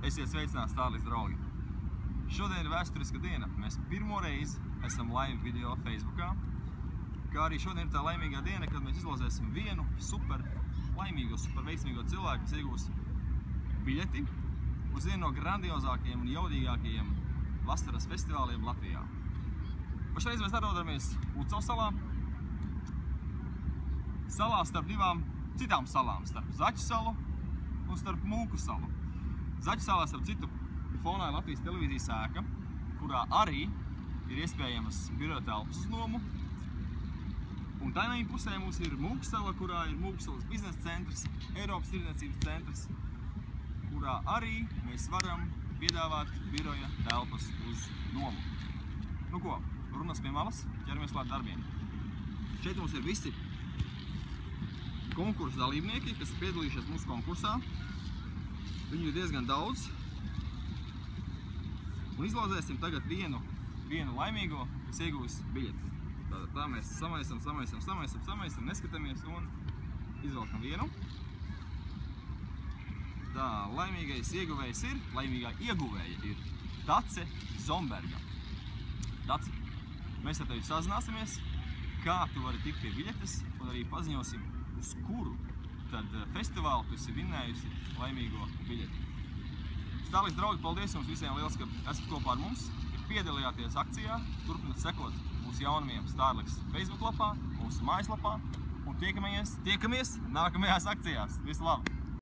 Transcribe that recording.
Esiet sveicināti, Starlis draugi! Šodien ir vēsturiska diena. Mēs pirmo reizi esam live video Facebookā, kā arī šodien ir tā laimīgā diena, kad mēs izlozēsim vienu super laimīgo, super veiksmīgo cilvēku, kas iegūs biļeti uz vienu no grandiozākajiem un jaudīgākajiem vasaras festivāliem Latvijā. Pašreiz mēs atrodamies Ucavas salā, salā starp divām citām salām, starp Zaķu salu un starp Mūku salu. Zaķu salā, starp citu, fonā ir Latvijas televīzijas ēka, kurā arī ir iespējamas biroja telpas uz nomu. Un tainā pusē mums ir Mūku sala, kurā ir Mūku salas biznesa centrs, Eiropas tirdzniecības centrs, kurā arī mēs varam piedāvāt biroja telpas uz nomu. Nu ko, runas pie malas, ķeramies klāt darbiem. Šeit mums ir visi konkursu dalībnieki, kas ir piedalījušies mūsu konkursā. Viņu ir diezgan daudz. Un izlozēsim tagad vienu laimīgo, kas iegūs biļeti. Tātad tā mēs samaisam, neskatāmies un izvelkam vienu. Tā, laimīgais ieguvējs ir, laimīgā ieguvēja ir Dace Zomberga. Dace, mēs ar tevi sazināsimies, kā tu vari tikt pie biļetes, un arī paziņosim, uz kuru tad festivālu tu esi vinnējusi laimīgo biļeti. Starlis draugi, paldies jums visiem liels, ka esat kopā ar mums, ka piedalījāties akcijā, turpināt sekot mūsu jaunumiem Starlis Facebook lapā, mūsu mājaslapā un tiekamies nākamajās akcijās. Visu labu!